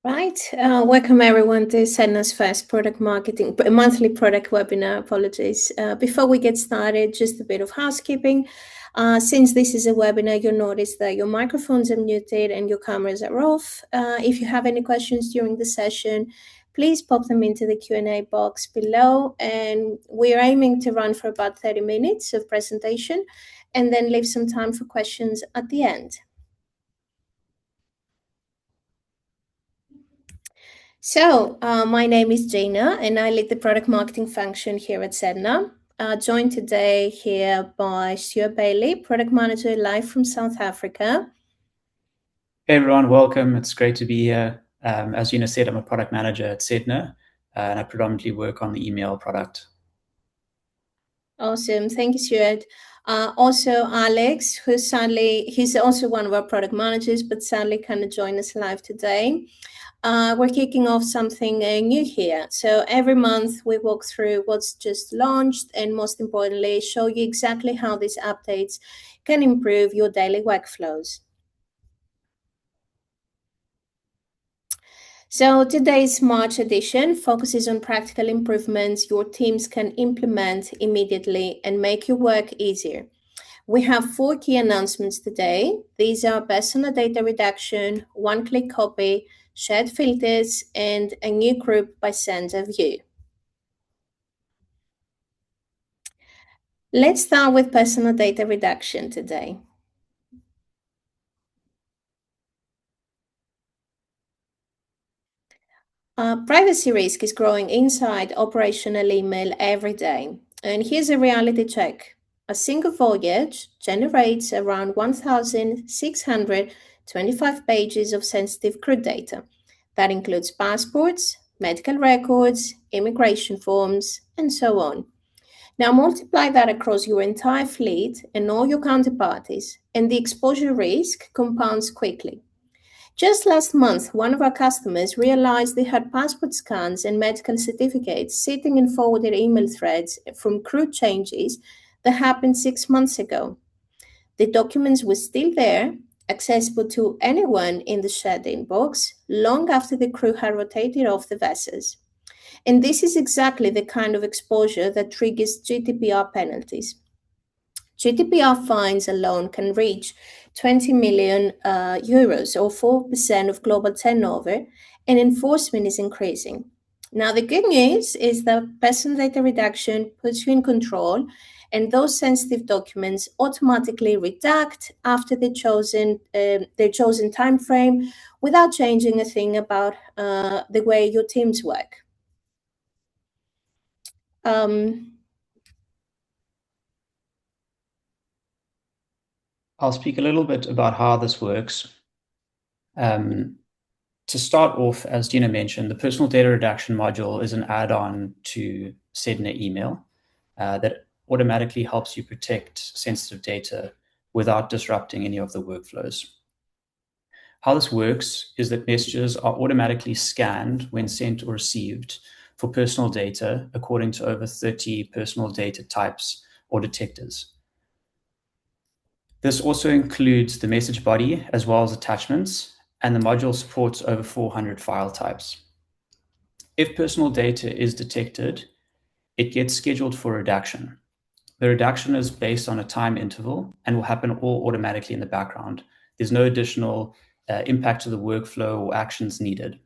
Right. Welcome everyone to Sedna's first product marketing monthly product webinar. Apologies. Before we get started, just a bit of housekeeping. Since this is a webinar, you'll notice that your microphones are muted and your cameras are off. If you have any questions during the session, please pop them into the Q&A box below. And we're aiming to run for about 30 minutes of presentation and then leave some time for questions at the end. So, my name is Jaina, and I lead the product marketing function here at Sedna. Joined today here by Stuart Bailey, product manager live from South Africa. Hey everyone, welcome. It's great to be here. As Gina said, I'm a product manager at Sedna, and I predominantly work on the email product. Awesome. Thank you, Stuart. Also, Alex, he's also one of our product managers, but sadly can't join us live today. We're kicking off something new here. So every month we walk through what's just launched and most importantly, show you exactly how these updates can improve your daily workflows. So today's March edition focuses on practical improvements your teams can implement immediately and make your work easier. We have 4 key announcements today. These are personal data reduction, one-click copy, shared filters, and a new group by sender view. Let's start with personal data reduction today. Privacy risk is growing inside operational email every day. And here's a reality check. A single voyage generates around 1,625 pages of sensitive crude data. That includes passports, medical records, immigration forms, and so on. Now multiply that across your entire fleet and all your counterparties, and the exposure risk compounds quickly. Just last month, one of our customers realized they had passport scans and medical certificates sitting in forwarded email threads from crew changes that happened 6 months ago. The documents were still there, accessible to anyone in the shared inbox, long after the crew had rotated off the vessels. And this is exactly the kind of exposure that triggers GDPR penalties. GDPR fines alone can reach 20 million euros or 4% of global turnover, and enforcement is increasing. Now, the good news is that personal data reduction puts you in control, and those sensitive documents automatically redact after their chosen time frame without changing a thing about the way your teams work. I'll speak a little bit about how this works. To start off, as Gina mentioned, the personal data reduction module is an add-on to Sedna email that automatically helps you protect sensitive data without disrupting any of the workflows. How this works is that messages are automatically scanned when sent or received for personal data according to over 30 personal data types or detectors. This also includes the message body as well as attachments, and the module supports over 400 file types. If personal data is detected, it gets scheduled for redaction. The redaction is based on a time interval and will happen all automatically in the background. There's no additional impact to the workflow or actions needed.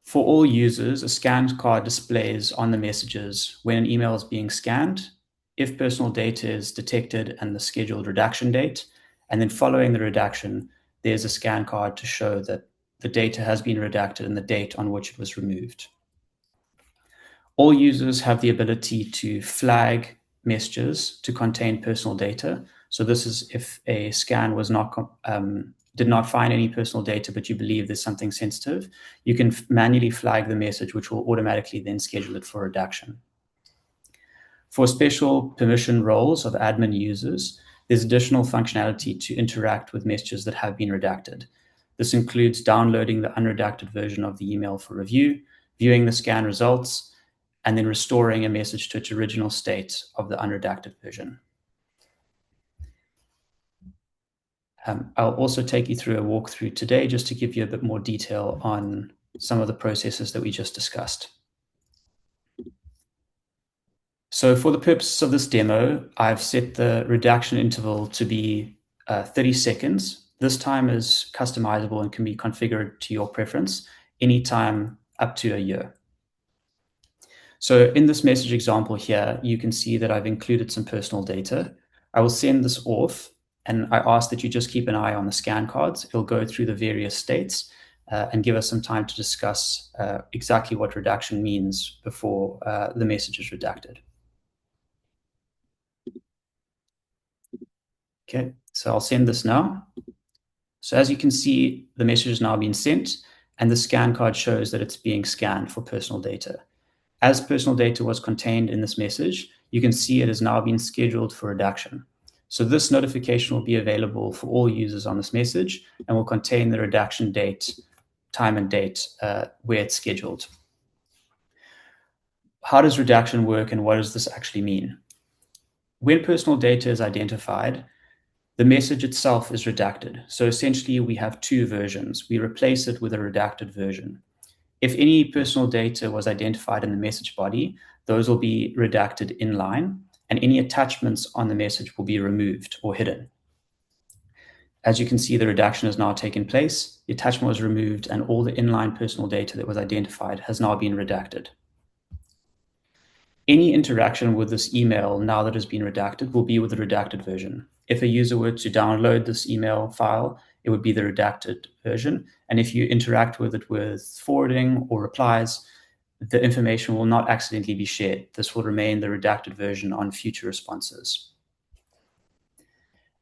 For all users, a scanned card displays on the messages when an email is being scanned, if personal data is detected and the scheduled redaction date, and then following the redaction, there's a scan card to show that the data has been redacted and the date on which it was removed. All users have the ability to flag messages to contain personal data. So this is if a scan was did not find any personal data, but you believe there's something sensitive, you can manually flag the message, which will automatically then schedule it for redaction. For special permission roles of admin users, there's additional functionality to interact with messages that have been redacted. This includes downloading the unredacted version of the email for review, viewing the scan results, and then restoring a message to its original state of the unredacted version. I'll also take you through a walkthrough today just to give you a bit more detail on some of the processes that we just discussed. So for the purposes of this demo, I've set the redaction interval to be 30 seconds. This time is customizable and can be configured to your preference anytime up to a year. So in this message example here, you can see that I've included some personal data. I will send this off, and I ask that you just keep an eye on the scan cards. It'll go through the various states and give us some time to discuss exactly what redaction means before the message is redacted. Okay, so I'll send this now. So as you can see, the message has now been sent, and the scan card shows that it's being scanned for personal data. As personal data was contained in this message, you can see it has now been scheduled for redaction. So this notification will be available for all users on this message and will contain the redaction date, time and date where it's scheduled. How does redaction work and what does this actually mean? When personal data is identified, the message itself is redacted. So essentially we have two versions. We replace it with a redacted version. If any personal data was identified in the message body, those will be redacted inline, and any attachments on the message will be removed or hidden. As you can see, the redaction has now taken place, the attachment was removed, and all the inline personal data that was identified has now been redacted. Any interaction with this email now that has been redacted will be with the redacted version. If a user were to download this email file, it would be the redacted version. And if you interact with it with forwarding or replies, the information will not accidentally be shared. This will remain the redacted version on future responses.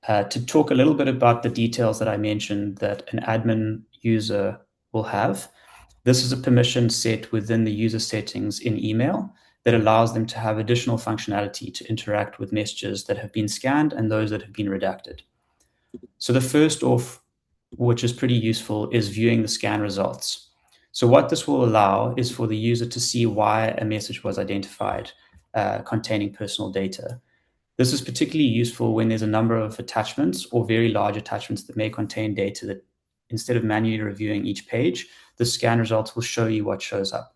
To talk a little bit about the details that I mentioned that an admin user will have, this is a permission set within the user settings in email that allows them to have additional functionality to interact with messages that have been scanned and those that have been redacted. So the first off, which is pretty useful, is viewing the scan results. So what this will allow is for the user to see why a message was identified containing personal data. This is particularly useful when there's a number of attachments or very large attachments that may contain data that instead of manually reviewing each page, the scan results will show you what shows up.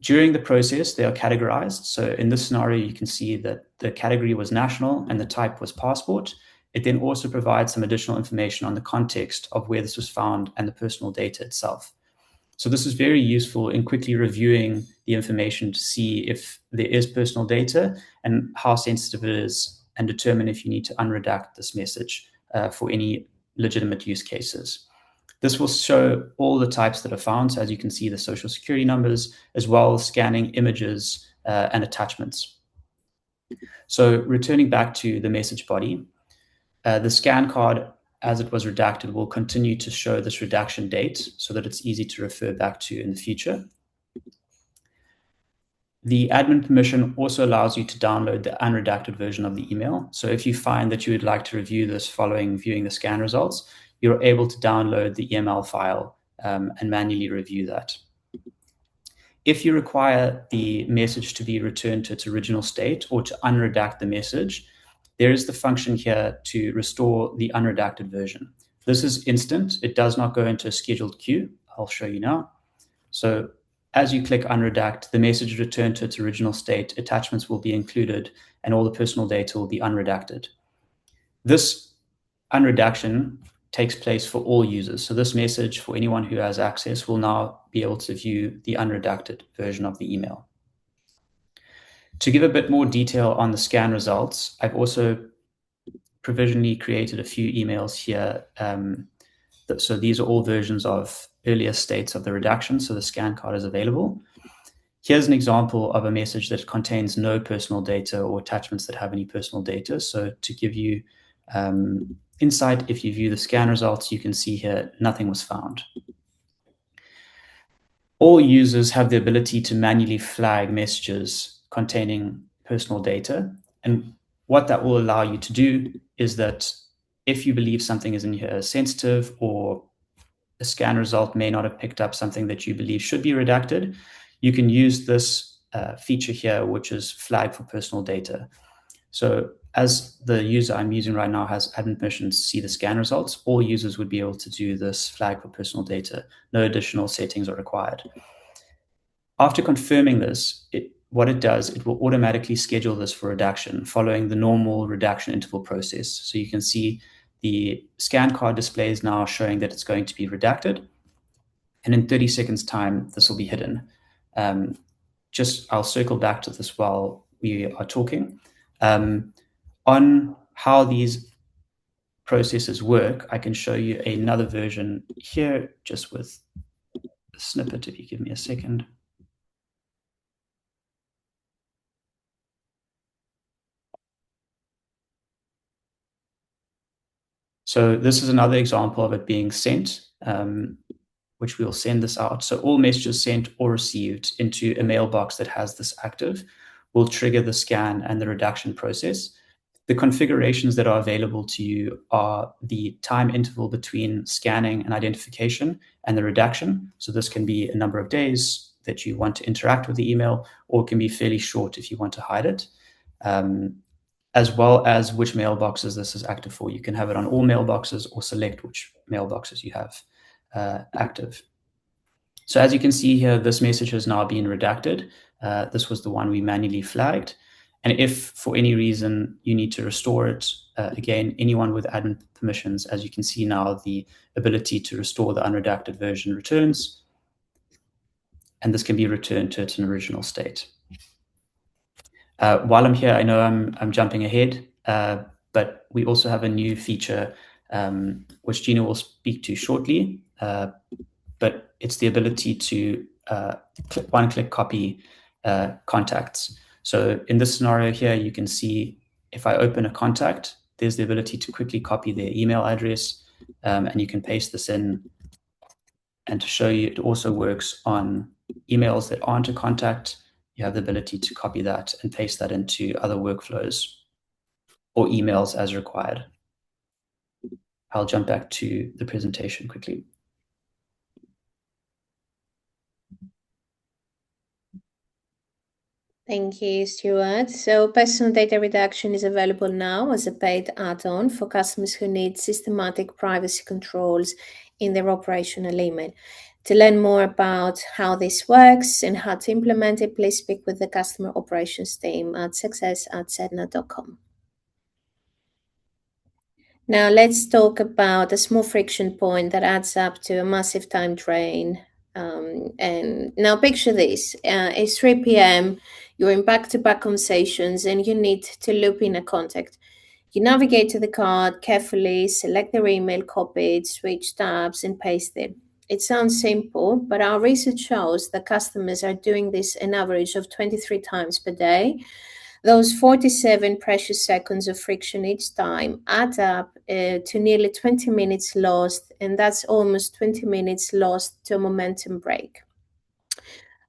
During the process, they are categorized. So in this scenario, you can see that the category was national and the type was passport. It then also provides some additional information on the context of where this was found and the personal data itself. So this is very useful in quickly reviewing the information to see if there is personal data and how sensitive it is, and determine if you need to unredact this message for any legitimate use cases. This will show all the types that are found. So as you can see, the social security numbers, as well as scanning images and attachments. So returning back to the message body, the scan card, as it was redacted, will continue to show this redaction date so that it's easy to refer back to in the future. The admin permission also allows you to download the unredacted version of the email. So if you find that you would like to review this following viewing the scan results, you're able to download the EML file and manually review that. If you require the message to be returned to its original state or to unredact the message, there is the function here to restore the unredacted version. This is instant. It does not go into a scheduled queue. I'll show you now. So as you click unredact, the message is returned to its original state, attachments will be included, and all the personal data will be unredacted. This unredaction takes place for all users. So this message, for anyone who has access, will now be able to view the unredacted version of the email. To give a bit more detail on the scan results, I've also provisionally created a few emails here. So these are all versions of earlier states of the redaction, so the scan card is available. Here's an example of a message that contains no personal data or attachments that have any personal data. So to give you insight, if you view the scan results, you can see here nothing was found. All users have the ability to manually flag messages containing personal data. And what that will allow you to do is that if you believe something is in here sensitive, or a scan result may not have picked up something that you believe should be redacted, you can use this feature here, which is flag for personal data. So as the user I'm using right now has admin permissions to see the scan results, all users would be able to do this flag for personal data. No additional settings are required. After confirming this, what it does, it will automatically schedule this for redaction following the normal redaction interval process. So you can see the scan card display is now showing that it's going to be redacted. And in 30 seconds time, this will be hidden. I'll circle back to this while we are talking. On how these processes work, I can show you another version here, just with a snippet, if you give me a second. So this is another example of it being sent, which we'll send this out. So all messages sent or received into a mailbox that has this active will trigger the scan and the redaction process. The configurations that are available to you are the time interval between scanning and identification and the redaction. So this can be a number of days that you want to interact with the email, or it can be fairly short if you want to hide it. As well as which mailboxes this is active for. You can have it on all mailboxes or select which mailboxes you have active. So as you can see here, this message has now been redacted. This was the one we manually flagged. And if for any reason you need to restore it, again, anyone with admin permissions, as you can see now, the ability to restore the unredacted version returns. And this can be returned to its original state. While I'm here, I know I'm jumping ahead, but we also have a new feature which Gina will speak to shortly. But it's the ability to one-click copy contacts. So in this scenario here, you can see if I open a contact, there's the ability to quickly copy their email address, and you can paste this in. And to show you, it also works on emails that aren't a contact. You have the ability to copy that and paste that into other workflows or emails as required. I'll jump back to the presentation quickly. Thank you, Stuart. So personal data redaction is available now as a paid add-on for customers who need systematic privacy controls in their operational email. To learn more about how this works and how to implement it, please speak with the customer operations team at success@sedna.com. Now let's talk about a small friction point that adds up to a massive time drain. And now picture this. It's 3 p.m., you're in back-to-back conversations and you need to loop in a contact. You navigate to the card carefully, select their email, copy it, switch tabs, and paste it. It sounds simple, but our research shows that customers are doing this an average of 23 times per day. Those 47 precious seconds of friction each time add up to nearly 20 minutes lost, and that's almost 20 minutes lost to a momentum break.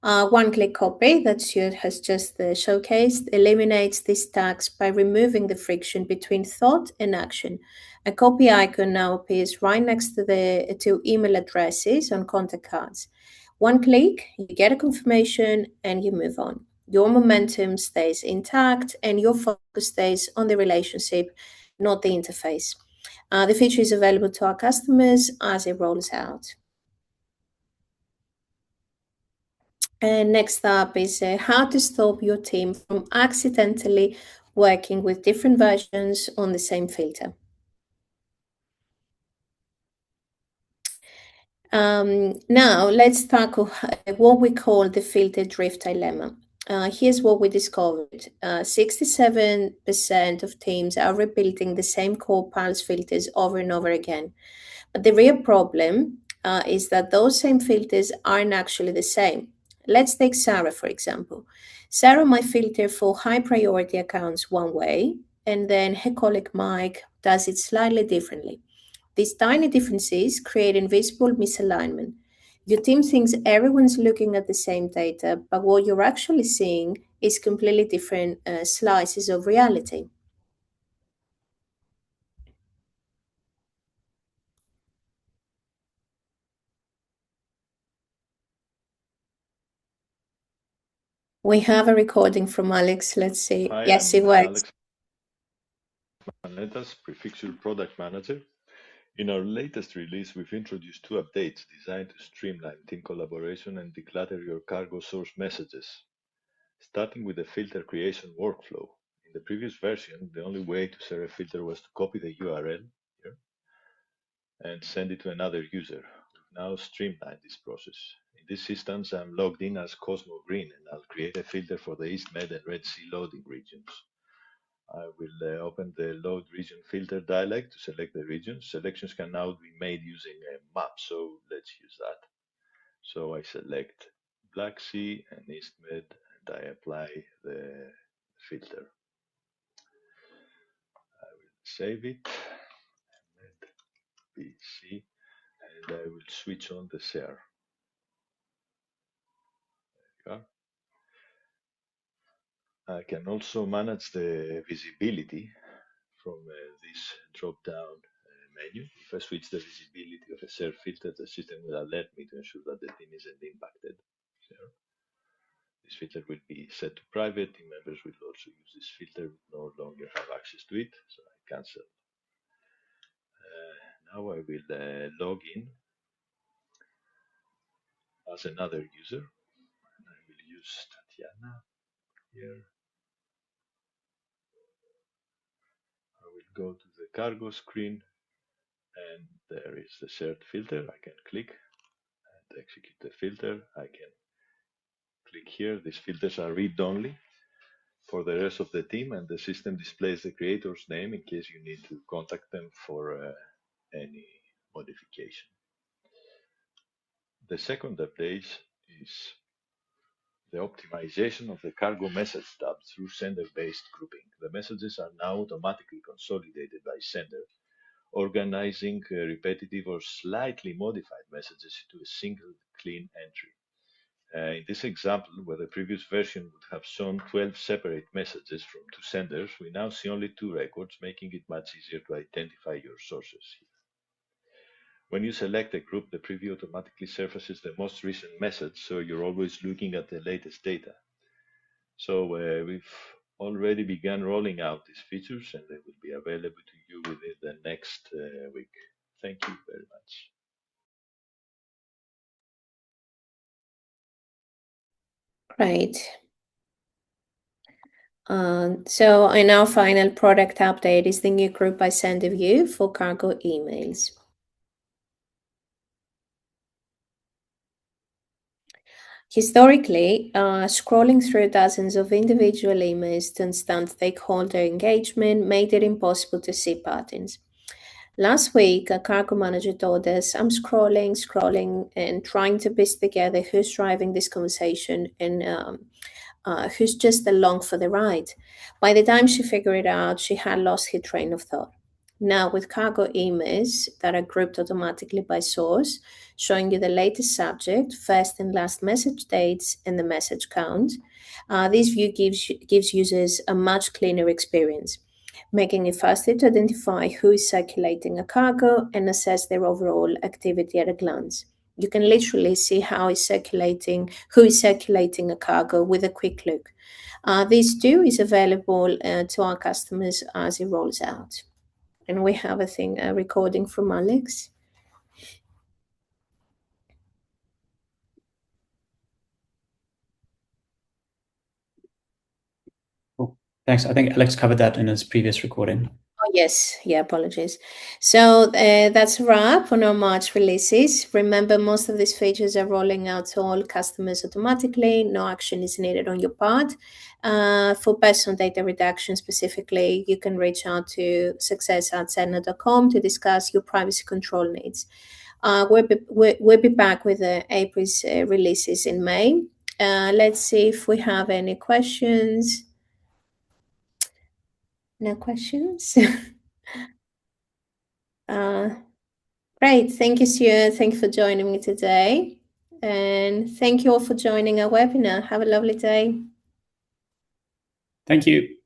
One-click copy that Stuart has just showcased eliminates this tax by removing the friction between thought and action. A copy icon now appears right next to the two email addresses on contact cards. One click, you get a confirmation, and you move on. Your momentum stays intact, and your focus stays on the relationship, not the interface. The feature is available to our customers as it rolls out. And next up is how to stop your team from accidentally working with different versions on the same filter. Now, let's tackle what we call the filter drift dilemma. Here's what we discovered. 67% of teams are rebuilding the same core pulse filters over and over again. But the real problem is that those same filters aren't actually the same. Let's take Sarah, for example. Sarah might filter for high priority accounts one way, and then her colleague Mike does it slightly differently. These tiny differences create invisible misalignment. Your team thinks everyone's looking at the same data, but what you're actually seeing is completely different slices of reality. We have a recording from Alex. Let's see. Hi, Yes, I'm it works. Alex. Paneta's Prefixure Product Manager. In our latest release, we've introduced two updates designed to streamline team collaboration and declutter your cargo source messages. Starting with the filter creation workflow. In the previous version, the only way to share a filter was to copy the URL here and send it to another user. We've now streamlined this process. In this instance, I'm logged in as Cosmo Green, and I'll create a filter for the East Med and Red Sea loading regions. I will open the load region filter dialog to select the regions. Selections can now be made using a map, so let's use that. So I select Black Sea and East Med, and I apply the filter. I will save it, Med BC, and I will switch on the share. There you are. I can also manage the visibility from this drop-down menu. If I switch the visibility of a share filter, the system will alert me to ensure that the team isn't impacted. Share. This filter will be set to private. Team members will also use this filter, no longer have access to it, so I cancel. Now I will log in as another user, and I will use Tatiana here. I will go to the cargo screen, and there is the shared filter. I can click and execute the filter. I can click here. These filters are read-only for the rest of the team, and the system displays the creator's name in case you need to contact them for any modification. The second update is the optimization of the cargo message tab through sender-based grouping. The messages are now automatically consolidated by sender, organizing repetitive or slightly modified messages into a single clean entry. In this example, where the previous version would have shown 12 separate messages from two senders, we now see only 2 records, making it much easier to identify your sources. When you select a group, the preview automatically surfaces the most recent message, so you're always looking at the latest data. So we've already begun rolling out these features, and they will be available to you within the next week. Thank you very much. Great. So in our final product update is the new group by sender view for cargo emails. Historically, scrolling through dozens of individual emails to understand stakeholder engagement made it impossible to see patterns. Last week, a cargo manager told us, I'm scrolling, and trying to piece together who's driving this conversation and who's just along for the ride. By the time she figured it out, she had lost her train of thought. Now, with cargo emails that are grouped automatically by source, showing you the latest subject, first and last message dates, and the message count, this view gives users a much cleaner experience, making it faster to identify who is circulating a cargo and assess their overall activity at a glance. You can literally see who is circulating a cargo with a quick look. This too is available to our customers as it rolls out. And we have a recording from Alex. Cool. Thanks. I think Alex covered that in his previous recording. Oh, yes. Yeah, apologies. So that's a wrap on our March releases. Remember, most of these features are rolling out to all customers automatically. No action is needed on your part. For personal data reduction specifically, you can reach out to success@sedna.com to discuss your privacy control needs. We'll be back with April's releases in May. Let's see if we have any questions. No questions? Great. Thank you, Stuart. Thank you for joining me today. And thank you all for joining our webinar. Have a lovely day. Thank you.